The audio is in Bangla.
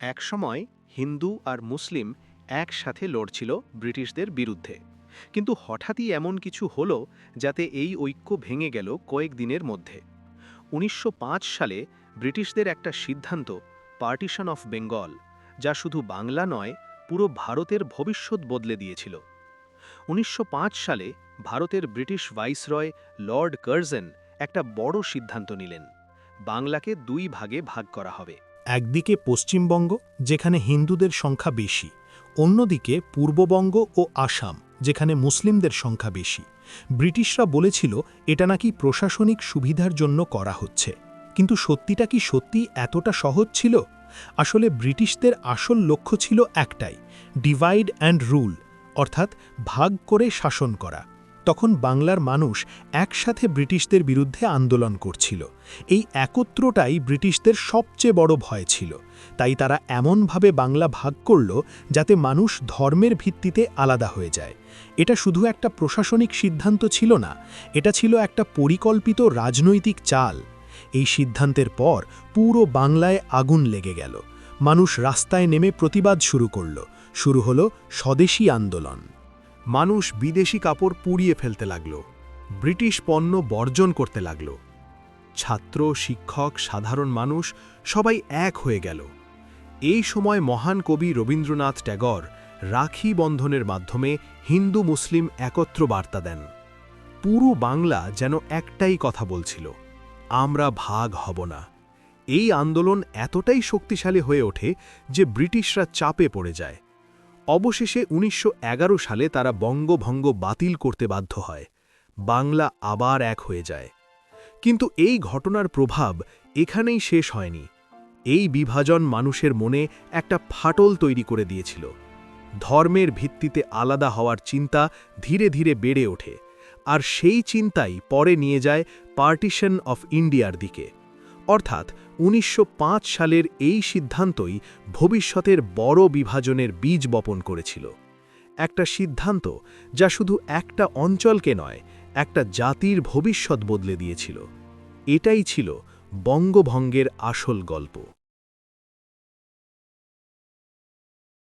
একসময় হিন্দু আর মুসলিম একসাথে লড়ছিল ব্রিটিশদের বিরুদ্ধে, কিন্তু হঠাৎই এমন কিছু হলো যাতে এই ঐক্য ভেঙে গেল কয়েকদিনের মধ্যে। ১৯০৫ সালে ব্রিটিশদের একটা সিদ্ধান্ত, পার্টিশন অফ বেঙ্গল, যা শুধু বাংলা নয়, পুরো ভারতের ভবিষ্যৎ বদলে দিয়েছিল। ১৯০৫ সালে ভারতের ব্রিটিশ ভাইসরয় লর্ড কার্জন একটা বড় সিদ্ধান্ত নিলেন। বাংলাকে দুই ভাগে ভাগ করা হবে। একদিকে পশ্চিমবঙ্গ, যেখানে হিন্দুদের সংখ্যা বেশি, অন্যদিকে পূর্ববঙ্গ ও আসাম, যেখানে মুসলিমদের সংখ্যা বেশি। ব্রিটিশরা বলেছিল এটা নাকি প্রশাসনিক সুবিধার জন্য করা হচ্ছে, কিন্তু সত্যিটা কি সত্যি এতটা সহজ ছিল? আসলে ব্রিটিশদের আসল লক্ষ্য ছিল একটাই, ডিভাইড অ্যান্ড রুল, অর্থাৎ ভাগ করে শাসন করা। তখন বাংলার মানুষ একসাথে ব্রিটিশদের বিরুদ্ধে আন্দোলন করছিল। এই একত্রটাই ব্রিটিশদের সবচেয়ে বড় ভয় ছিল। তাই তারা এমনভাবে বাংলা ভাগ করল যাতে মানুষ ধর্মের ভিত্তিতে আলাদা হয়ে যায়। এটা শুধু একটা প্রশাসনিক সিদ্ধান্ত ছিল না, এটা ছিল একটা পরিকল্পিত রাজনৈতিক চাল। এই সিদ্ধান্তের পর পুরো বাংলায় আগুন লেগে গেল। মানুষ রাস্তায় নেমে প্রতিবাদ শুরু করল। শুরু হলো স্বদেশী আন্দোলন। মানুষ বিদেশি কাপড় পুড়িয়ে ফেলতে লাগল, ব্রিটিশ পণ্য বর্জন করতে লাগল। ছাত্র, শিক্ষক, সাধারণ মানুষ সবাই এক হয়ে গেল। এই সময় মহান কবি রবীন্দ্রনাথ ট্যাগর রাখি বন্ধনের মাধ্যমে হিন্দু মুসলিম একত্র বার্তা দেন। পুরো বাংলা যেন একটাই কথা বলছিল, আমরা ভাগ হব না। এই আন্দোলন এতটাই শক্তিশালী হয়ে ওঠে যে ব্রিটিশরা চাপে পড়ে যায়। অবশেষে ১৯১১ সালে তারা বঙ্গভঙ্গ বাতিল করতে বাধ্য হয়। বাংলা আবার এক হয়ে যায়। কিন্তু এই ঘটনার প্রভাব এখানেই শেষ হয়নি। এই বিভাজন মানুষের মনে একটা ফাটল তৈরি করে দিয়েছিল। ধর্মের ভিত্তিতে আলাদা হওয়ার চিন্তা ধীরে ধীরে বেড়ে ওঠে, আর সেই চিন্তাই পরে নিয়ে যায় পার্টিশন অফ ইন্ডিয়ার দিকে। অর্থাৎ ১৯০৫ সালের এই সিদ্ধান্তই ভবিষ্যতের বড় বিভাজনের বীজ বপন করেছিল। একটা সিদ্ধান্ত যা শুধু একটা অঞ্চলকে নয়, একটা জাতির ভবিষ্যৎ বদলে দিয়েছিল। এটাই ছিল বঙ্গভঙ্গের আসল গল্প।